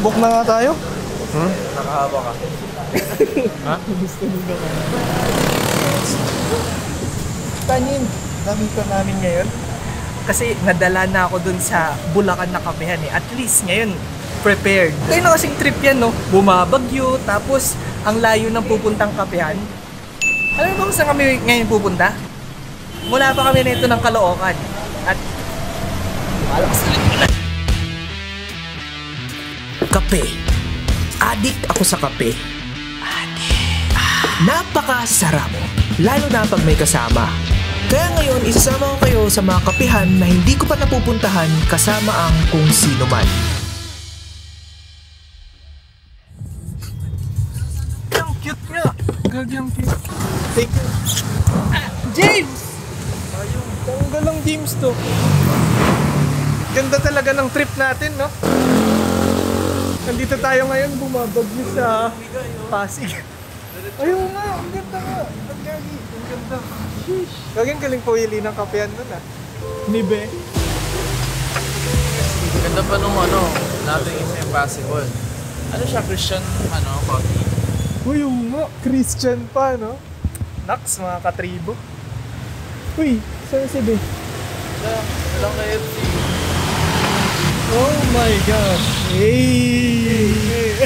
Subok na nga tayo. Nakahaba ka. Ha? Gusto nyo ka. Tanin, namin ko namin ngayon. Kasi nadala na ako dun sa Bulacan na kapehan eh. At least ngayon, prepared. Tayo na kasing trip yan, no? Bumabagyo, tapos ang layo ng pupuntang kapehan. Alam mo ba kung saan kami ngayon pupunta? Mula pa kami nito ng Caloocan. At malakas ulit. Kape. Adik ako sa kape. Napakasarap. Lalo na pag may kasama. Kaya ngayon, isasama ko kayo sa mga kapihan na hindi ko pa napupuntahan kasama ang kung sino man. Ang cute nga! Gagi ang cute. Thank you. James! Ayun, tanggal ang James to. Ganda talaga ng trip natin, no? Nandito tayo ngayon, bumabagyo sa Pasig. Ayun nga, ang ganda nga. Ang gagi, ang ganda. Sheesh. Gaging galing po hili ng kapehan nun ah. Nibe. Ganda pa nung Nothing is Impossible. Ano siya, Christian, coffee? Uy, yung nga, Christian pa, no? Naks, mga katribo. Uy, saan si Be? Walang KFC. Oh my gosh. Hey!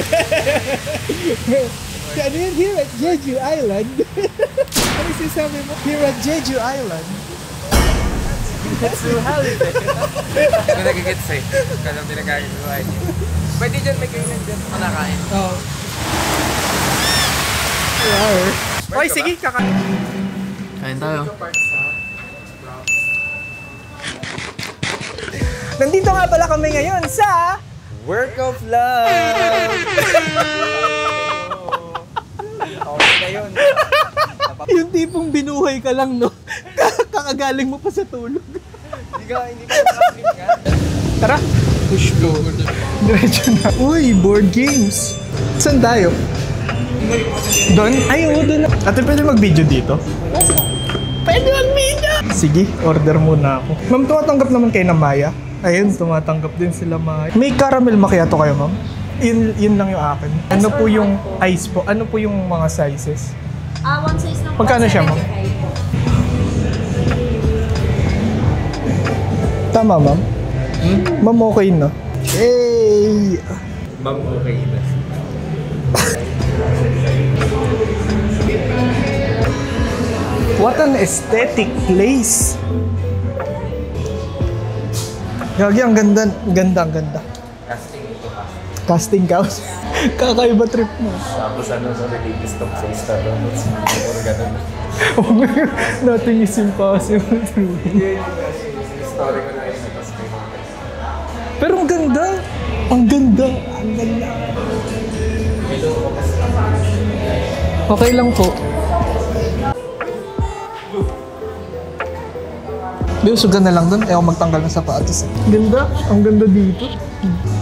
Ano yun? Here at Jeju Island. Ano sinasabi mo? Here at Jeju Island. It's too holiday. Hindi nagigits eh. Kaya pinagkagawa niyo. Pwede dyan, may kainan dyan. Manakain. Oo. Wow. Oy, sige, kakain. Kain tayo. Nandito nga pala kami ngayon sa Work of Love! Okay na yun. yung tipong binuhay ka lang, no? Kakagaling mo pa sa tulog. Hindi ka ka. Tara! Push go. Diretso na. Uy, board games. Saan tayo? Doon? Ay, oo, doon. Ate, pwede mag-video dito? Pwede mag-video! Sige, order muna ako. Ma'am, tumatanggap naman kayo ng Maya? Ayun, tumatanggap din sila Maya. May caramel macchiato kayo, ma'am? Yun lang yung akin. Ano po yung ice po? Ano po yung mga sizes? One size lang. Magkano siya, ma'am? Tama, ma'am? Ma'am, okay na. Hey! Ma'am, okay na. What an aesthetic place! Gagi, ang ganda, ang ganda. Casting couch. Kakaiba trip mo. Tapos sa release ng face na doon. Or ganun. Nothing is impossible. Story ko na yun. Pero ang ganda. Ang ganda. Ang ganda. Okay lang po. Biusugan na lang doon. Ayaw magtanggal ng sapatos. Ganda. Ang ganda dito.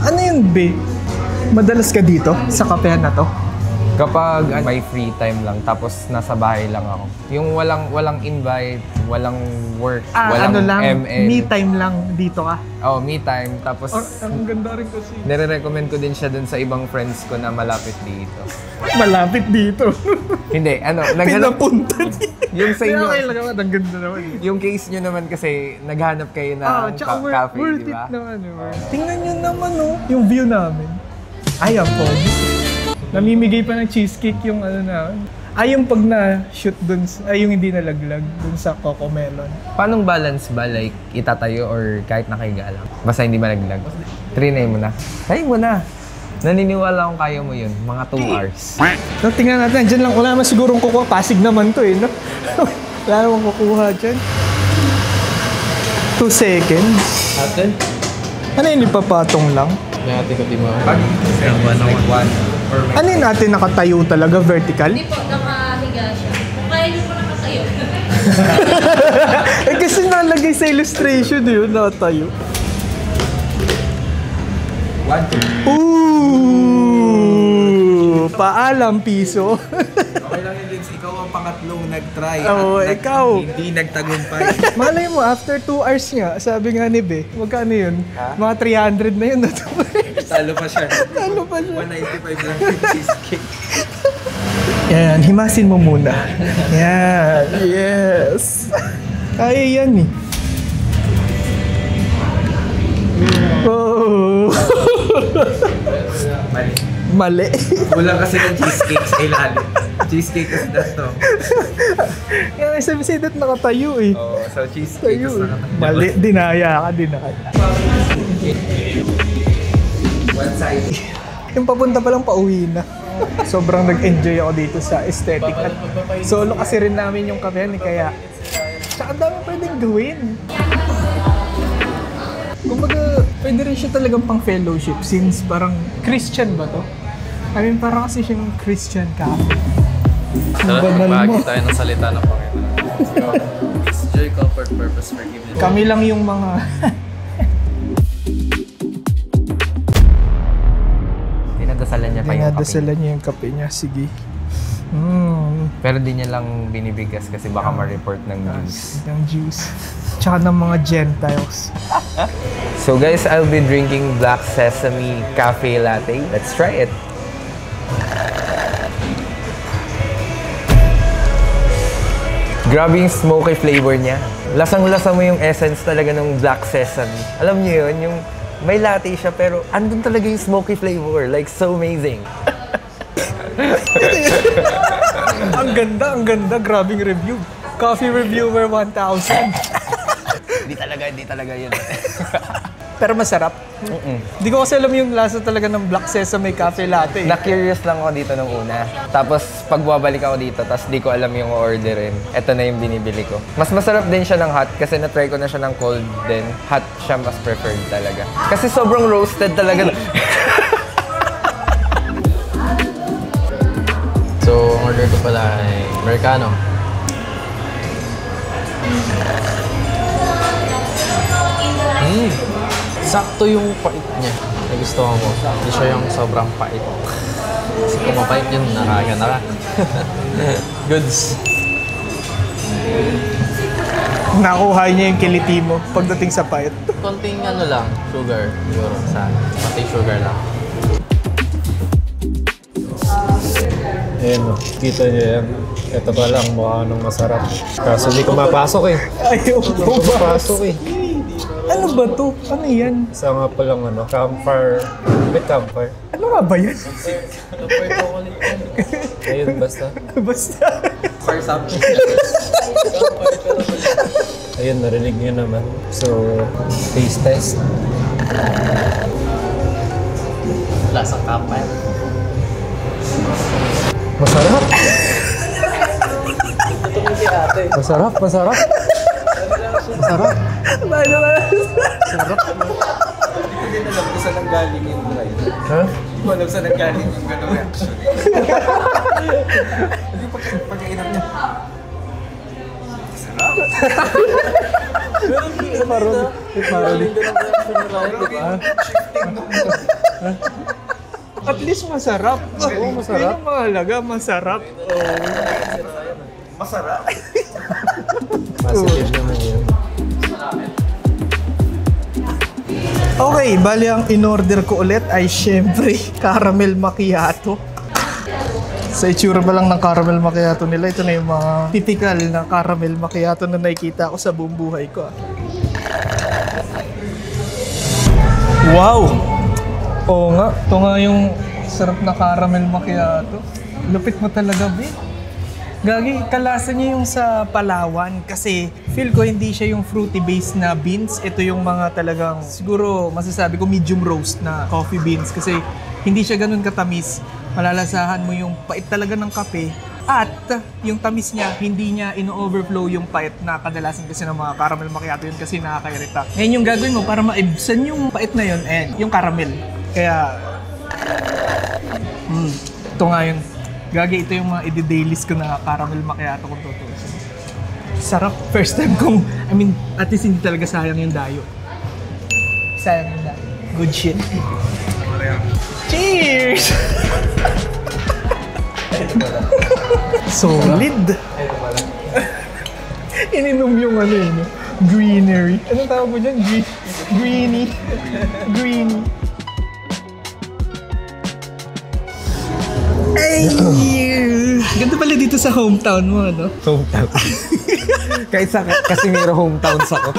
Ano yun, be? Madalas ka dito sa kapehan na to? Kapag may free time lang, tapos nasa bahay lang ako. Yung walang invite, walang work, walang ano lang, ML. me time lang dito ka? Oh, me time. Tapos, Ang ganda rin kasi. nire-recommend ko din siya dun sa ibang friends ko na malapit dito. Malapit dito. Hindi, Pinapunta dito. Yung sa inyo, Okay lang naman, ang ganda naman. yung case nyo naman kasi, naghanap kayo ng tsaka cafe, worth di ba? it naman. Tingnan nyo naman, yung view namin. Ay, ang pogi. Namimigay pa ng cheesecake yung na. Ay, yung pag na-shoot dun, ay yung hindi nalaglag dun sa Coco Melon. Paanong balance ba? Like, itatayo or kahit nakahiga lang? Basta hindi malaglag. Trinay mo na. Try mo na. Naniniwala akong kaya mo yun. Mga 2 hours. No, tingnan natin. Diyan lang. Wala naman sigurong kukuha. Pasig naman to no? Wala naman kukuha dyan. 2 seconds. Atin? Ano yun, ipapatong lang? May atin ko di mo. Ano yun natin nakatayo talaga? Vertical? Hindi po, nakahiga siya. Kung kaya niyo po nakatayo. Eh kasi nalagay sa illustration yun, nakatayo. 1, 2. Ooh! Paalam, piso. Okay Okay lang yun, Vince. Ikaw ang pangatlong nag-try. Oo, at ikaw. Hindi nagtagumpay. Malay mo, after 2 hours nga, sabi nga ni Be, magkano yun? Mga 300 na yun na 2 hours. Talo pa siya. Talo pa siya. 195 lang yung cheesecake. Yan, himasin mo muna. Yan, yes. Kaya yan eh. Oh. Mali. Mali. Kulang kasi ng cheesecake sa ilalim. Cheesecake kasi na to. Yan, sabi sa that nakatayo eh. Oo, so cheesecake Tayo kasi eh. nakatayo. Mali, dinaya ka, dinaya. One side. Yung papunta pa lang pauwi na. Sobrang nag-enjoy ako dito sa aesthetic. At solo kasi rin namin yung kape ni kaya tsaka dami pwedeng gawin. Kumbaga, pwede rin siya talagang pang fellowship since parang Christian ba to? I mean, parang kasi siyang Christian cafe. Tara, Banal mo. magbahagi tayo ng salita ng Panginoon. Peace, joy, comfort, purpose, forgiveness. Kami lang yung mga... Dinadasalan niya pa yung kape. Dinadasalan niya yung kape niya. Sige. Pero di niya lang binibigas kasi baka ma-report ng news. Ng juice. Tsaka ng mga Gentiles. So guys, I'll be drinking Black Sesame Cafe Latte. Let's try it. Grabe yung smoky flavor niya. Lasang-lasa mo yung essence talaga ng Black Sesame. Alam niyo yun, yung may latte siya pero andun talaga yung smoky flavor. Like, so amazing. Ang ganda. Grabing review. Coffee Reviewer 1000. Hindi talaga yun. Pero masarap. Hindi ko kasi alam yung lasa talaga ng Black Sesame Cafe Latte. Na-curious lang ako dito nung una. Tapos pag bumabalik ako dito, tapos di ko alam yung orderin. Ito na yung binibili ko. Mas masarap din siya ng hot kasi na-try ko na siya ng cold din. Hot siya mas preferred talaga. Kasi sobrang roasted talaga. So, ang order ko pala ay Americano. Sakto yung pait niya. Nagustuhan ko. Hindi siya yung sobrang pait. Kasi kung mapait yun, nakakaya na ka. Goods. Nakuha niya yung kiliti mo pagdating sa payat. Konting ano lang, sugar. Siguro sa konting sugar lang. Ayan o, kita niyo yan. Ito pa lang, mukha nung masarap. Kaso di ko mapasok eh. Ayaw Di ko ko mapasok eh. Ano ba to? Ano yan? Isa nga palang ano, campfire. May campfire. Ano nga ba yan? Ayun, basta. Basta. For something. Ayun, narinig niyo naman. So, taste test. Lasang kapay. Masarap! Masarap, masarap. Masarap. Ano ba? Hindi alam ko saan nanggaling yung drive. Ha? Hindi ko alam saan nanggaling yung gano'ng reaction. Hindi pagkainan niya. At least masarap. Oo, masarap. Yun ang mahalaga, masarap. Masarap. Positive naman yun. Okay, bali ang in-order ko ulit ay syempre caramel macchiato. Sa itsura pa lang ng caramel macchiato nila, ito na yung mga typical na caramel macchiato na nakikita ko sa buong buhay ko. Wow! Oo nga, ito nga yung sarap na caramel macchiato. Lupit mo talaga, be. Gagi, kalasa niya yung sa Palawan kasi feel ko hindi siya yung fruity based na beans. Ito yung mga talagang siguro masasabi ko medium roast na coffee beans kasi hindi siya ganun katamis. Malalasahan mo yung pait talaga ng kape at yung tamis niya hindi niya ino-overflow yung pait na kadalasan kasi ng mga caramel macchiato yun kasi nakakairita. Ngayon yung gagawin mo para maibsan yung pait na yun and yung caramel. Kaya ito nga yun. Gagi, ito yung mga i-dailies ko na caramel macchiato kung totoo. Sarap. First time kong, at least hindi talaga sayang yung dayo. Sayang yung dayo. Good shit. Cheers! Solid. Ininom yung ano yun. Greenery. Anong tawag mo dyan? Greeny. Greeny. Ay! Ganda pala dito sa hometown mo, ano? Hometown. Kahit sa Casimiro hometowns ako.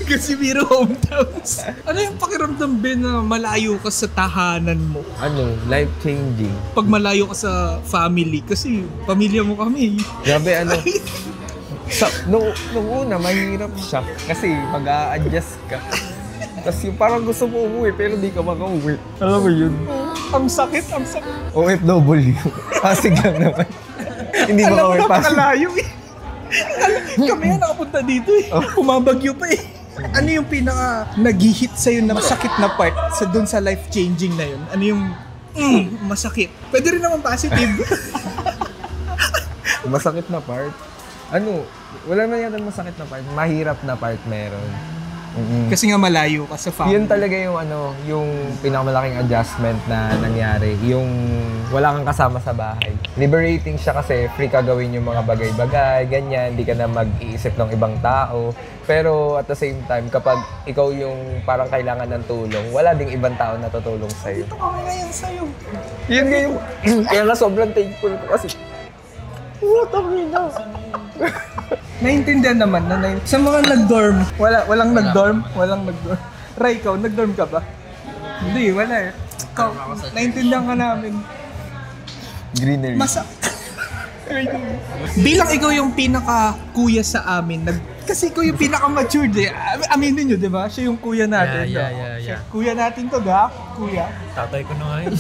Casimiro hometowns. Ano yung pakiramdam, Ben, na malayo ka sa tahanan mo? Ano, life-changing. Pag malayo ka sa family, kasi pamilya mo kami. Grabe, ano. Nung una, mahirap siya. Kasi mag-a-adjust ka. Tapos yung parang gusto mo umuwi, pero di ka makauwi. Alam mo yun? Ang sakit, ang sakit. OFW. Pasig lang naman. Hindi mo kami pasig. Napakalayo eh. Kami nga nakapunta dito eh. Pumabagyo pa eh. Ano yung pinaka nag-hit sa'yo na masakit na part doon sa life-changing na yun? Ano yung masakit? Pwede rin naman positive. Masakit na part? Ano? Wala na yata masakit na part. Mahirap na part meron. Kasi nga malayo ka sa family. Yun talaga yung ano, yung pinakamalaking adjustment na nangyari. Yung wala kang kasama sa bahay. Liberating siya kasi free ka gawin yung mga bagay-bagay, ganyan. Hindi ka na mag-iisip ng ibang tao. Pero at the same time, kapag ikaw yung parang kailangan ng tulong, wala ding ibang tao na tutulong sa'yo. Ito kami ngayon sa'yo. Yun nga yung, kaya nga sobrang thankful ko kasi, Naintindihan naman na sa mga nag-dorm. Walang nag-dorm. Ray, ikaw, nag-dorm ka ba? Hindi, wala eh. Ikaw, naintindihan ka namin. greenery. Bilang ikaw yung pinaka-kuya sa amin, kasi ikaw yung pinaka-matured eh. Aminin nyo, di ba? Siya yung kuya natin. Yeah. Kuya natin to, ga? Kuya. Tatay ko na ngayon.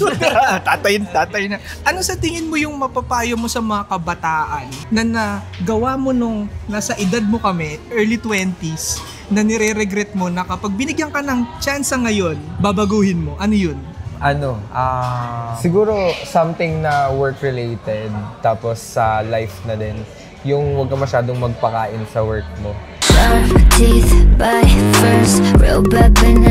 tatay na. Ano sa tingin mo yung mapapayo mo sa mga kabataan na nagawa mo nung nasa edad mo kami, early 20s, na nire-regret mo na kapag binigyan ka ng chance ngayon, babaguhin mo? Ano yun? Siguro something na work-related, tapos sa life na din. Yung huwag ka masyadong magpakain sa work mo.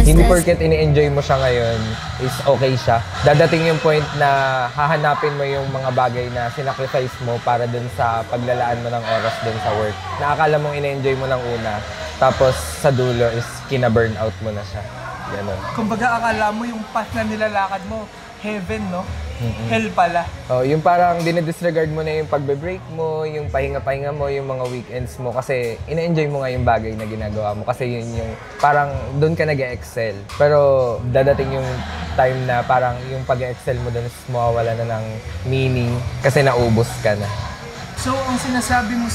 Hindi porket ini-enjoy mo siya ngayon is okay siya. Dadating yung point na hahanapin mo yung mga bagay na sinacrifice mo para dun sa paglalaan mo ng oras dun sa work. Naakala mong ini-enjoy mo ng una, tapos sa dulo is kina-burnout mo na siya. Ganon. Kumbaga akala mo yung path na nilalakad mo, heaven, no? Hell pala. Oh, yung parang dinidisregard mo na yung pagbe-break mo, yung pahinga-pahinga mo, yung mga weekends mo kasi ina-enjoy mo nga yung bagay na ginagawa mo kasi yun yung parang doon ka nag-excel. Pero dadating yung time na parang yung pag-excel mo doon is mawawala na ng meaning kasi naubos ka na. So, ang sinasabi mo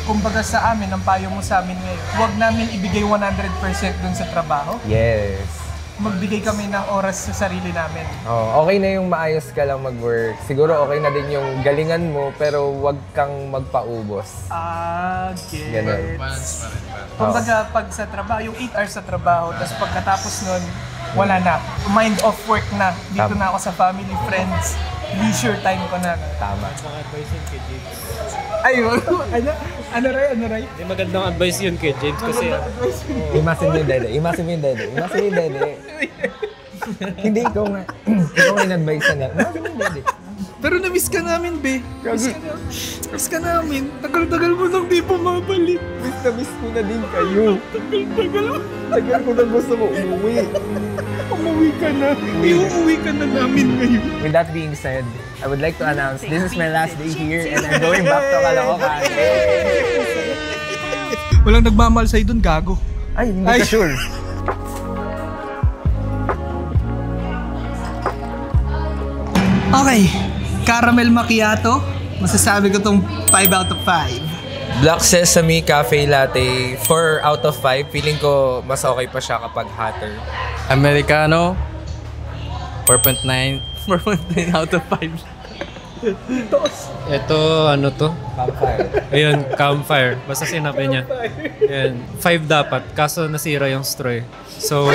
kumbaga sa amin, ang payo mo sa amin ngayon, huwag namin ibigay 100% dun sa trabaho? Yes. Magbigay kami ng oras sa sarili namin. Oh, okay na yung maayos ka lang mag-work. Siguro okay na din yung galingan mo, pero huwag kang magpaubos. Gets. Ganun. Kumbaga, pag sa trabaho, yung 8 hours sa trabaho, tapos pagkatapos nun, wala na. Mind off work na. Dito na ako sa family, friends, leisure time ko na. Tama. Ay, ano Ray? Hindi magandang advice yun kay James kasi Imasin mo yung dede. Hindi, ikaw nga. Ikaw nga in-advise na. Imasin mo yung dede. Pero na-miss ka namin, be. Miss ka namin. Tagal-tagal mo nang di pumabalik. Miss na miss ko na din kayo. Tagal ko na gusto mo umuwi. Umuwi ka na. Iuuwi ka na namin ngayon. With that being said, I would like to announce this is my last day here and I'm going back to Caloocan. Walang nagmamahal sa'yo dun, gago. Ay, hindi ka sure. Okay. Caramel macchiato. Masasabi ko tong 5 out of 5. Black Sesame Cafe Latte, 4 out of 5. Feeling ko mas okay pa siya kapag hotter. Americano, 4.9 out of 5. ito ano to? Campfire. Ayun, campfire. Basta sinabi niya. Ayun, 5 dapat. Kaso nasira yung straw. So,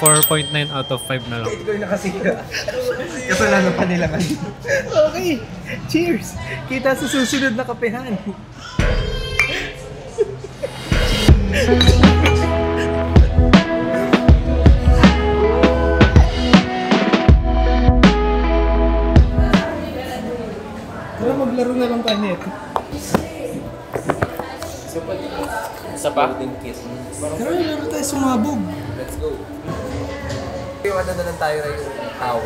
4.9 out of 5 na lang. Ito yung nakasira. Kasalanan pa nila ngayon. Okay. Cheers. Kita sa susunod na kapehan. pa? Pero laro tayo sumabog. Let's go. Yung ano na lang tayo na yung tao.